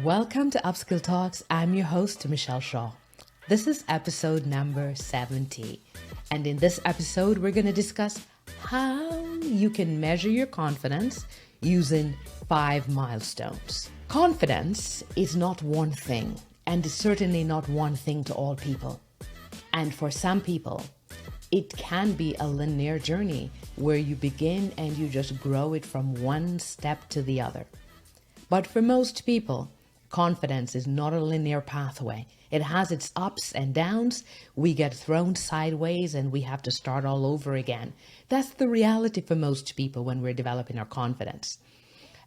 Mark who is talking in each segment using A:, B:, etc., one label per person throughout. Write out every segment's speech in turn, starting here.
A: Welcome to UpSkill Talks. I'm your host, Michel Shah. This is episode number 70. And in this episode, we're going to discuss how you can measure your confidence using 5 milestones. Confidence is not one thing, and is certainly not one thing to all people. And for some people, it can be a linear journey where you begin and you just grow it from one step to the other. But for most people, confidence is not a linear pathway. It has its ups and downs. We get thrown sideways and we have to start all over again. That's the reality for most people when we're developing our confidence.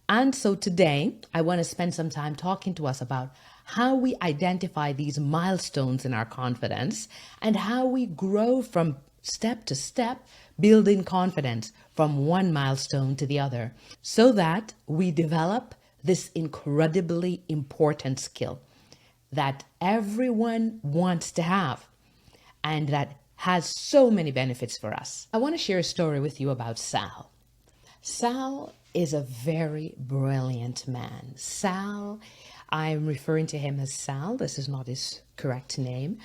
A: And so today, I want to spend some time talking to us about how we identify these milestones in our confidence and how we grow from step to step, building confidence from one milestone to the other so that we develop this incredibly important skill that everyone wants to have and that has so many benefits for us. I want to share a story with you about Sal. Sal is a very brilliant man. Sal, I'm referring to him as Sal, this is not his correct name,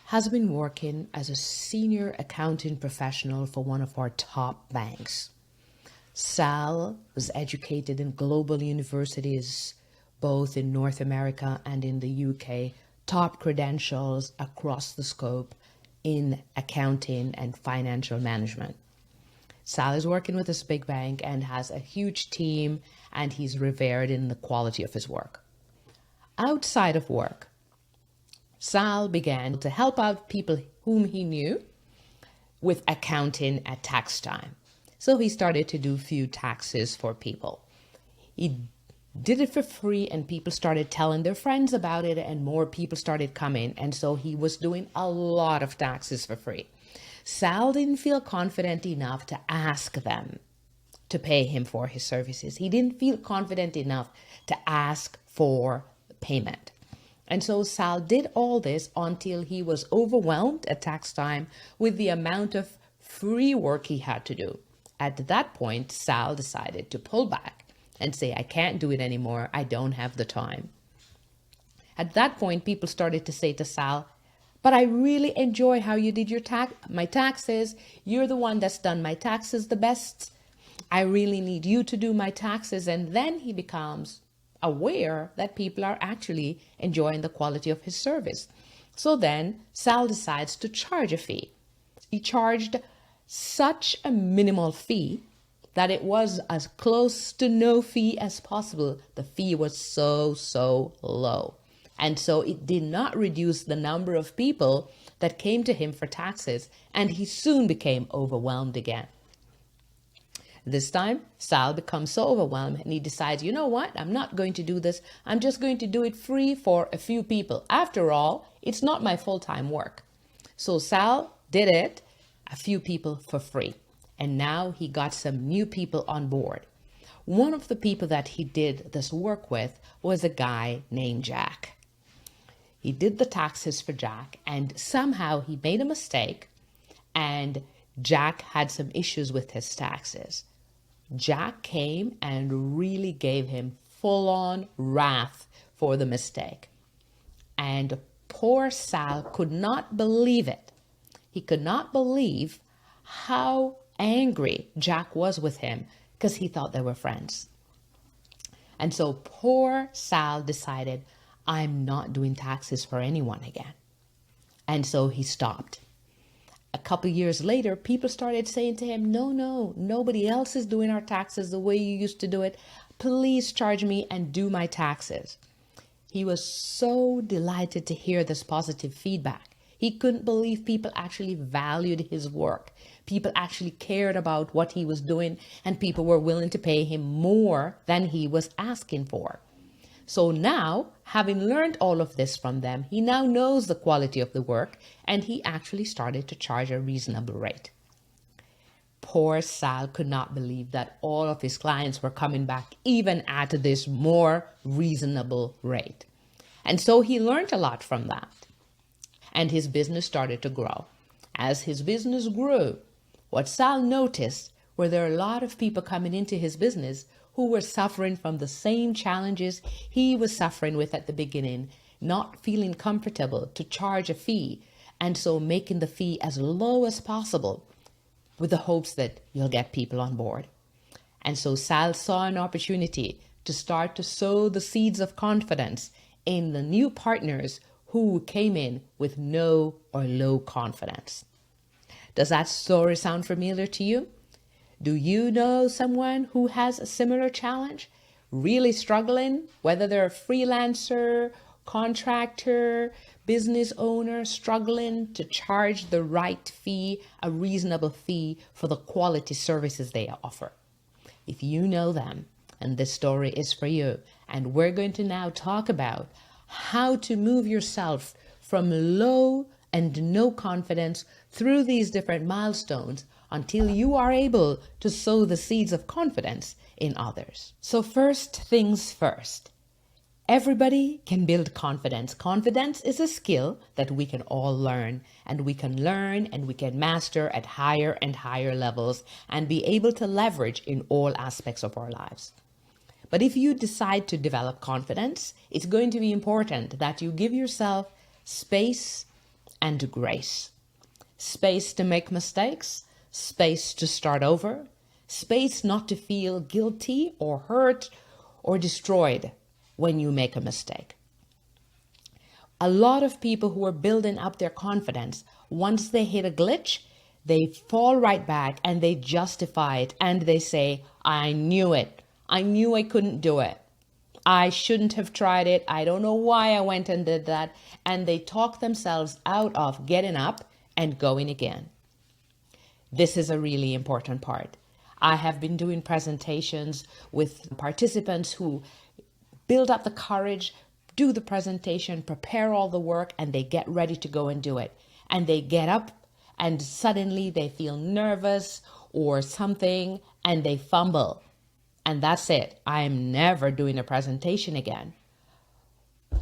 A: has been working as a senior accounting professional for one of our top banks. Sal was educated in global universities, both in North America and in the UK, top credentials across the scope in accounting and financial management. Sal is working with this big bank and has a huge team, and he's revered in the quality of his work. Outside of work, Sal began to help out people whom he knew with accounting at tax time. So he started to do few taxes for people. He did it for free and people started telling their friends about it and more people started coming. And so he was doing a lot of taxes for free. Sal didn't feel confident enough to ask them to pay him for his services. He didn't feel confident enough to ask for payment. And so Sal did all this until he was overwhelmed at tax time with the amount of free work he had to do. At that point, Sal decided to pull back and say, I can't do it anymore. I don't have the time. At that point, people started to say to Sal, but I really enjoy how you did my taxes. You're the one that's done my taxes the best. I really need you to do my taxes. And then he becomes aware that people are actually enjoying the quality of his service. So then Sal decides to charge a fee. He charged such a minimal fee that it was as close to no fee as possible. The fee was so low. And so it did not reduce the number of people that came to him for taxes, and he soon became overwhelmed again. This time, Sal becomes so overwhelmed and he decides, you know what? I'm not going to do this. I'm just going to do it free for a few people. After all, it's not my full-time work. So Sal did it, a few people for free. And now he got some new people on board. One of the people that he did this work with was a guy named Jack. He did the taxes for Jack and somehow he made a mistake and Jack had some issues with his taxes. Jack came and really gave him full-on wrath for the mistake. And poor Sal could not believe it. He could not believe how angry Jack was with him because he thought they were friends. And so poor Sal decided, I'm not doing taxes for anyone again. And so he stopped. A couple years later, people started saying to him, no, nobody else is doing our taxes the way you used to do it. Please charge me and do my taxes. He was so delighted to hear this positive feedback. He couldn't believe people actually valued his work. People actually cared about what he was doing, and people were willing to pay him more than he was asking for. So now, having learned all of this from them, he now knows the quality of the work, and he actually started to charge a reasonable rate. Poor Sal could not believe that all of his clients were coming back even at this more reasonable rate. And so he learned a lot from that. And his business started to grow. As his business grew, what Sal noticed were there a lot of people coming into his business who were suffering from the same challenges he was suffering with at the beginning, not feeling comfortable to charge a fee, and so making the fee as low as possible with the hopes that you'll get people on board. And so Sal saw an opportunity to start to sow the seeds of confidence in the new partners who came in with no or low confidence. Does that story sound familiar to you? Do you know someone who has a similar challenge? Really struggling, whether they're a freelancer, contractor, business owner, struggling to charge the right fee, a reasonable fee for the quality services they offer. If you know them, and this story is for you, and we're going to now talk about how to move yourself from low and no confidence through these different milestones until you are able to sow the seeds of confidence in others. So first things first, everybody can build confidence. Confidence is a skill that we can all learn, and we can learn and we can master at higher and higher levels and be able to leverage in all aspects of our lives. But if you decide to develop confidence, it's going to be important that you give yourself space and grace. Space to make mistakes, space to start over, space not to feel guilty or hurt or destroyed when you make a mistake. A lot of people who are building up their confidence, once they hit a glitch, they fall right back and they justify it and they say, I knew it. I knew I couldn't do it. I shouldn't have tried it. I don't know why I went and did that. And they talk themselves out of getting up and going again. This is a really important part. I have been doing presentations with participants who build up the courage, do the presentation, prepare all the work, and they get ready to go and do it. And they get up and suddenly they feel nervous or something and they fumble. And that's it. I am never doing a presentation again.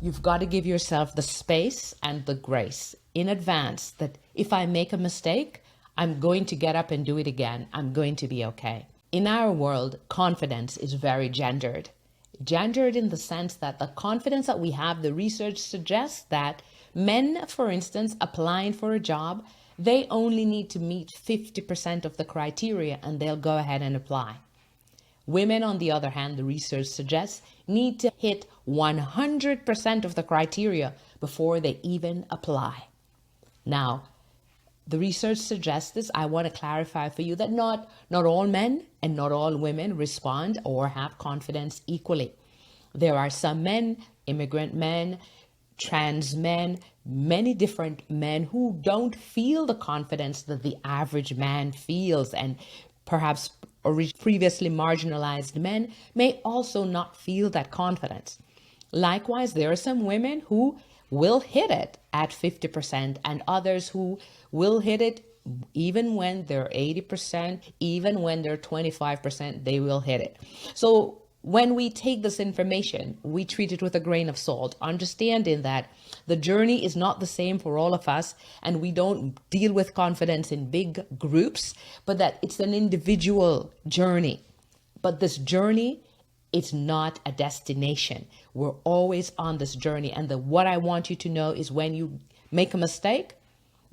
A: You've got to give yourself the space and the grace in advance that if I make a mistake, I'm going to get up and do it again. I'm going to be okay. In our world, confidence is very gendered. Gendered in the sense that the confidence that we have, the research suggests that men, for instance, applying for a job, they only need to meet 50% of the criteria and they'll go ahead and apply. Women, on the other hand, the research suggests, need to hit 100% of the criteria before they even apply. Now, the research suggests this. I want to clarify for you that not all men and not all women respond or have confidence equally. There are some men, immigrant men, trans men, many different men who don't feel the confidence that the average man feels, and perhaps previously marginalized men may also not feel that confidence. Likewise, there are some women who will hit it at 50% and others who will hit it even when they're 80%, even when they're 25%, they will hit it. So when we take this information, we treat it with a grain of salt, understanding that the journey is not the same for all of us, and we don't deal with confidence in big groups, but that it's an individual journey. But this journey, it's not a destination. We're always on this journey. And what I want you to know is when you make a mistake,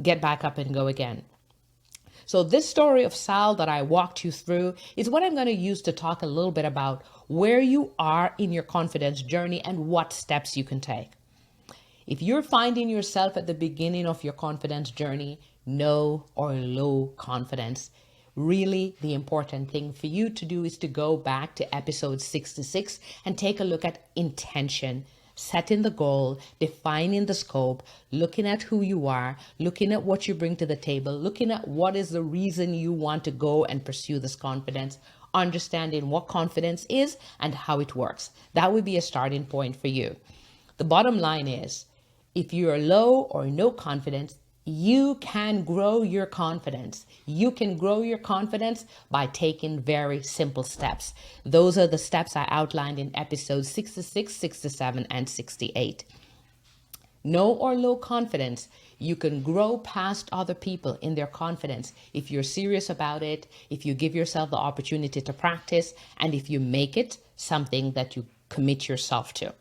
A: get back up and go again. So this story of Sal that I walked you through is what I'm going to use to talk a little bit about where you are in your confidence journey and what steps you can take. If you're finding yourself at the beginning of your confidence journey, no or low confidence, really the important thing for you to do is to go back to episode 66 and take a look at intention, setting the goal, defining the scope, looking at who you are, looking at what you bring to the table, looking at what is the reason you want to go and pursue this confidence, understanding what confidence is and how it works. That would be a starting point for you. The bottom line is, if you're low or no confidence, you can grow your confidence. You can grow your confidence by taking very simple steps. Those are the steps I outlined in episodes 66, 67, and 68. No or low confidence. You can grow past other people in their confidence if you're serious about it, if you give yourself the opportunity to practice, and if you make it something that you commit yourself to.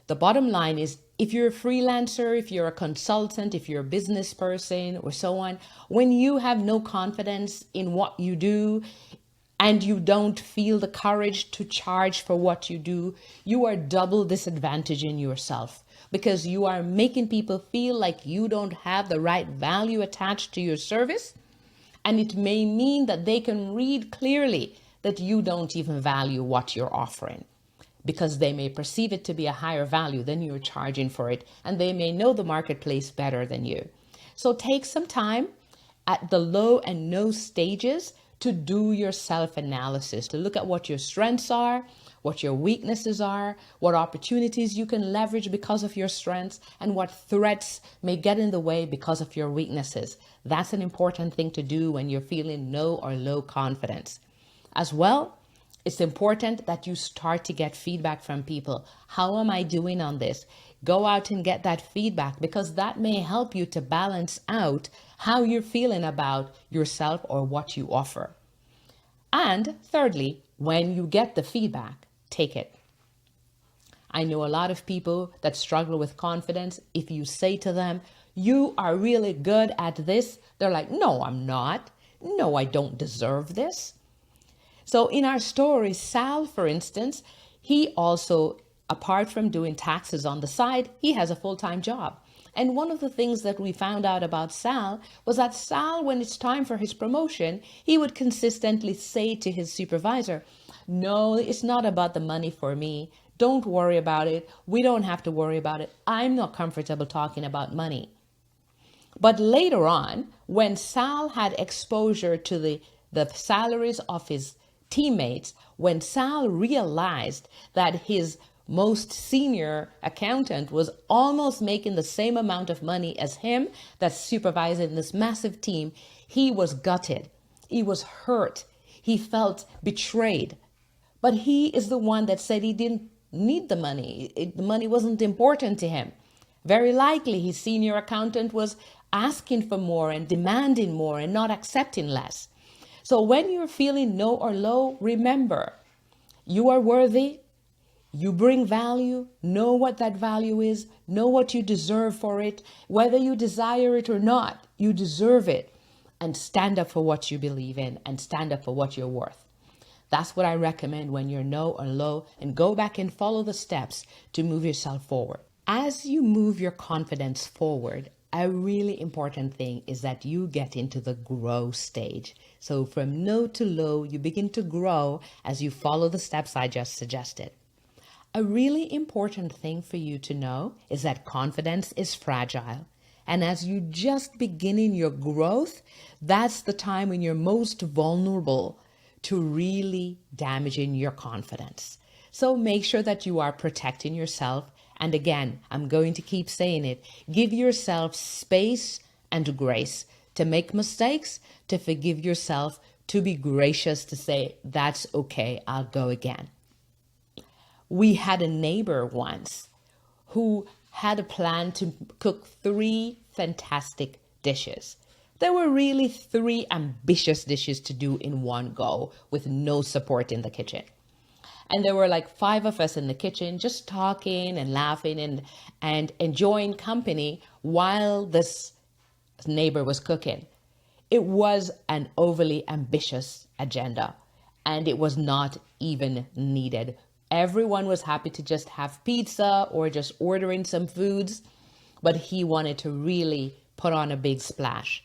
A: The bottom line is, if you're a freelancer, if you're a consultant, if you're a business person or so on, when you have no confidence in what you do and you don't feel the courage to charge for what you do, you are double disadvantaging yourself, because you are making people feel like you don't have the right value attached to your service. And it may mean that they can read clearly that you don't even value what you're offering, because they may perceive it to be a higher value than you're charging for it, and they may know the marketplace better than you. So take some time at the low and no stages to do your self-analysis, to look at what your strengths are, what your weaknesses are, what opportunities you can leverage because of your strengths, and what threats may get in the way because of your weaknesses. That's an important thing to do when you're feeling no or low confidence. As well, it's important that you start to get feedback from people. How am I doing on this? Go out and get that feedback, because that may help you to balance out how you're feeling about yourself or what you offer. And thirdly, when you get the feedback, take it. I know a lot of people that struggle with confidence. If you say to them, you are really good at this, they're like, no, I'm not. No, I don't deserve this. So in our story, Sal, for instance, he also, apart from doing taxes on the side, he has a full-time job. And one of the things that we found out about Sal was that Sal, when it's time for his promotion, he would consistently say to his supervisor, no, it's not about the money for me. Don't worry about it. We don't have to worry about it. I'm not comfortable talking about money. But later on, when Sal had exposure to the salaries of his teammates, when Sal realized that his most senior accountant was almost making the same amount of money as him, that's supervising this massive team, he was gutted. He was hurt. He felt betrayed. But he is the one that said he didn't need the money. The money wasn't important to him. Very likely his senior accountant was asking for more and demanding more and not accepting less. So when you're feeling no or low, remember, you are worthy. You bring value, know what that value is, know what you deserve for it. Whether you desire it or not, you deserve it. And stand up for what you believe in and stand up for what you're worth. That's what I recommend when you're no or low, and go back and follow the steps to move yourself forward. As you move your confidence forward, a really important thing is that you get into the grow stage. So from no to low, you begin to grow as you follow the steps I just suggested. A really important thing for you to know is that confidence is fragile. And as you just beginning your growth, that's the time when you're most vulnerable to really damaging your confidence. So make sure that you are protecting yourself. And again, I'm going to keep saying it. Give yourself space and grace to make mistakes, to forgive yourself, to be gracious, to say, that's okay, I'll go again. We had a neighbor once who had a plan to cook 3 fantastic dishes. There were really 3 ambitious dishes to do in one go with no support in the kitchen. And there were like 5 of us in the kitchen just talking and laughing and enjoying company while this neighbor was cooking. It was an overly ambitious agenda, and it was not even needed. Everyone was happy to just have pizza or just ordering some foods, but he wanted to really put on a big splash.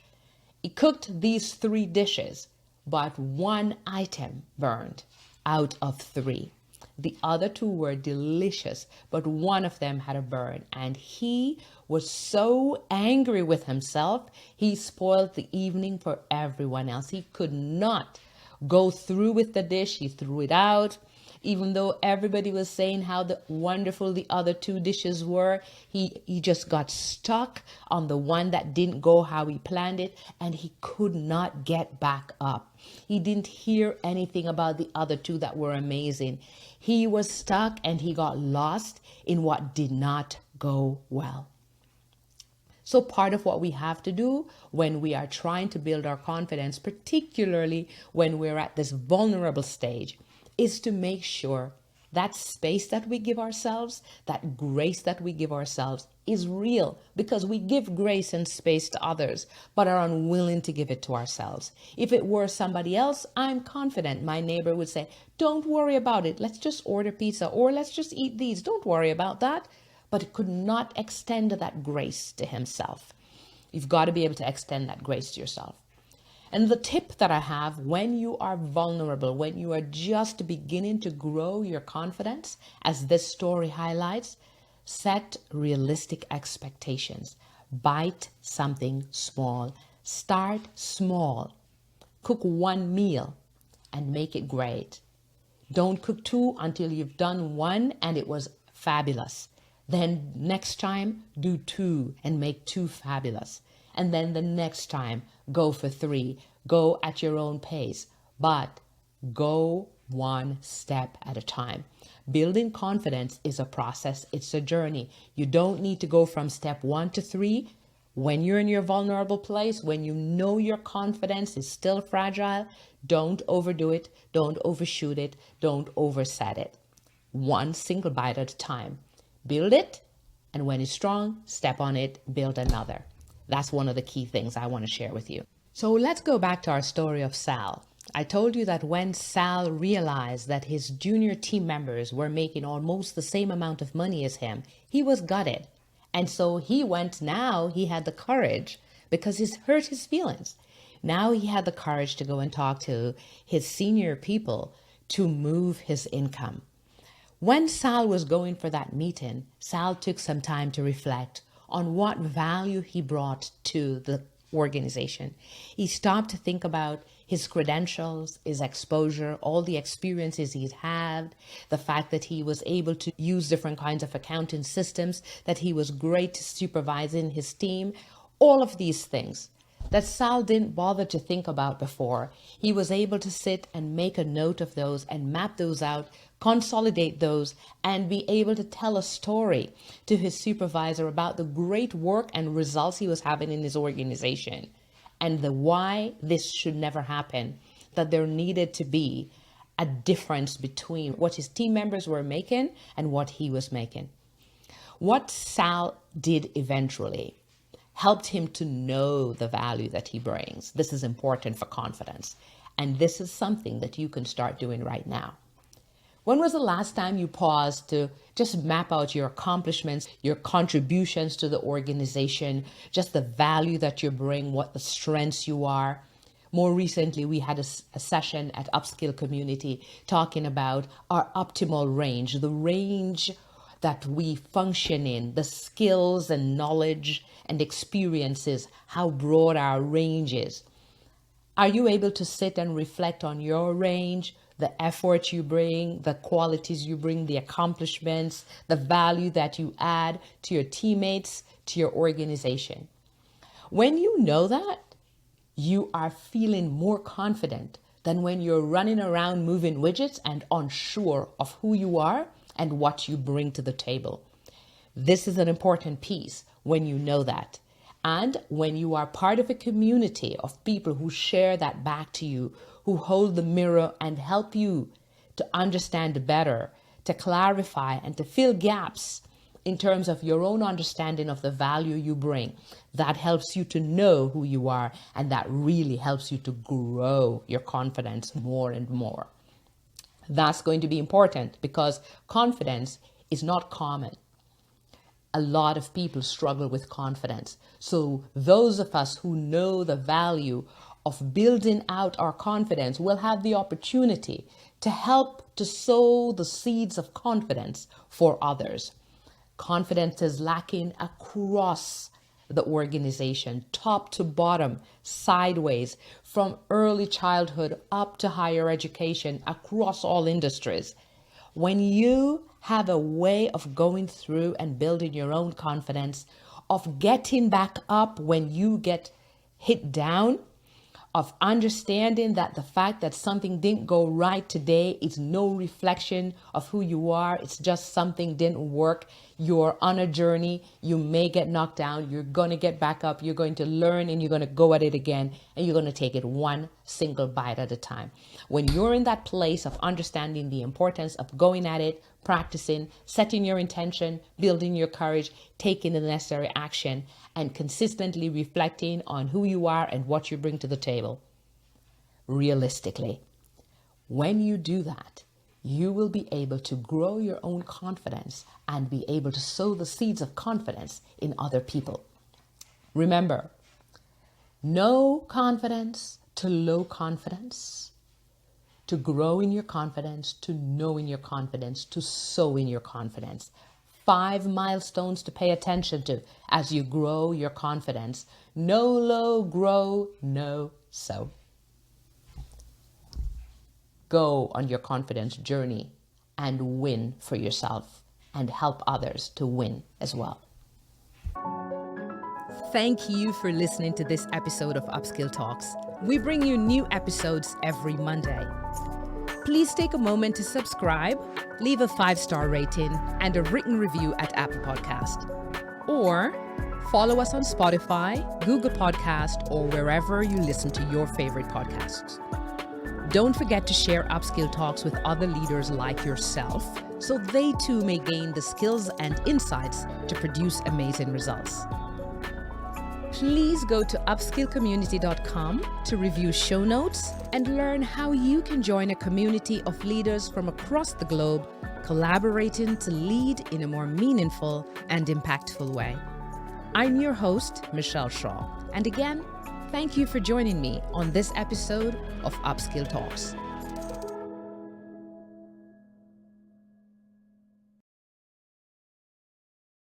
A: He cooked these 3 dishes, but 1 item burned out of 3. The other 2 were delicious, but one of them had a burn, and he was so angry with himself, he spoiled the evening for everyone else. He could not go through with the dish. He threw it out. Even though everybody was saying how wonderful the other 2 dishes were, he just got stuck on the one that didn't go how he planned it, and he could not get back up. He didn't hear anything about the other 2 that were amazing. He was stuck, and he got lost in what did not go well. So part of what we have to do when we are trying to build our confidence, particularly when we're at this vulnerable stage, is to make sure that space that we give ourselves, that grace that we give ourselves is real, because we give grace and space to others, but are unwilling to give it to ourselves. If it were somebody else, I'm confident my neighbor would say, don't worry about it. Let's just order pizza, or let's just eat these. Don't worry about that. But it could not extend that grace to himself. You've got to be able to extend that grace to yourself. And the tip that I have when you are vulnerable, when you are just beginning to grow your confidence, as this story highlights, set realistic expectations. Bite something small. Start small. Cook one meal and make it great. Don't cook two until you've done one and it was fabulous. Then next time, do two and make two fabulous. And then the next time, go for three. Go at your own pace, but go one step at a time. Building confidence is a process. It's a journey. You don't need to go from step 1 to 3. When you're in your vulnerable place, when you know your confidence is still fragile, don't overdo it. Don't overshoot it. Don't overset it. One single bite at a time. Build it, and when it's strong, step on it, build another. That's one of the key things I want to share with you. So let's go back to our story of Sal. I told you that when Sal realized that his junior team members were making almost the same amount of money as him, he was gutted. And so he had the courage, because he's hurt his feelings. Now he had the courage to go and talk to his senior people to move his income. When Sal was going for that meeting, Sal took some time to reflect on what value he brought to the organization. He stopped to think about his credentials, his exposure, all the experiences he'd had, the fact that he was able to use different kinds of accounting systems, that he was great supervising his team, all of these things that Sal didn't bother to think about before. He was able to sit and make a note of those and map those out, consolidate those, and be able to tell a story to his supervisor about the great work and results he was having in his organization, and the why this should never happen, that there needed to be a difference between what his team members were making and what he was making. What Sal did eventually helped him to know the value that he brings. This is important for confidence. And this is something that you can start doing right now. When was the last time you paused to just map out your accomplishments, your contributions to the organization, just the value that you bring, what the strengths you are? More recently, we had a session at UpSkill Community talking about our optimal range, the range that we function in, the skills and knowledge and experiences, how broad our range is. Are you able to sit and reflect on your range, the effort you bring, the qualities you bring, the accomplishments, the value that you add to your teammates, to your organization? When you know that, you are feeling more confident than when you're running around moving widgets and unsure of who you are and what you bring to the table. This is an important piece when you know that. And when you are part of a community of people who share that back to you, who hold the mirror and help you to understand better, to clarify and to fill gaps in terms of your own understanding of the value you bring, that helps you to know who you are, and that really helps you to grow your confidence more and more. That's going to be important because confidence is not common. A lot of people struggle with confidence. So those of us who know the value of building out our confidence will have the opportunity to help to sow the seeds of confidence for others. Confidence is lacking across the organization, top to bottom, sideways, from early childhood up to higher education, across all industries. When you have a way of going through and building your own confidence, of getting back up when you get hit down, of understanding that the fact that something didn't go right today is no reflection of who you are. It's just something didn't work. You're on a journey. You may get knocked down. You're going to get back up. You're going to learn and you're going to go at it again. And you're going to take it one single bite at a time. When you're in that place of understanding the importance of going at it, practicing, setting your intention, building your courage, taking the necessary action, and consistently reflecting on who you are and what you bring to the table. Realistically, when you do that, you will be able to grow your own confidence and be able to sow the seeds of confidence in other people. Remember, no confidence to low confidence. To grow in your confidence, to know in your confidence, to sow in your confidence. 5 milestones to pay attention to as you grow your confidence. No low, grow, no sow. Go on your confidence journey and win for yourself and help others to win as well. Thank you for listening to this episode of UpSkill Talks. We bring you new episodes every Monday. Please take a moment to subscribe, leave a 5-star rating, and a written review at Apple Podcast. Or follow us on Spotify, Google Podcast, or wherever you listen to your favorite podcasts. Don't forget to share UpSkill Talks with other leaders like yourself so they too may gain the skills and insights to produce amazing results. Please go to upskillcommunity.com to review show notes and learn how you can join a community of leaders from across the globe collaborating to lead in a more meaningful and impactful way. I'm your host, Michel Shah, and again, thank you for joining me on this episode of UpSkill Talks.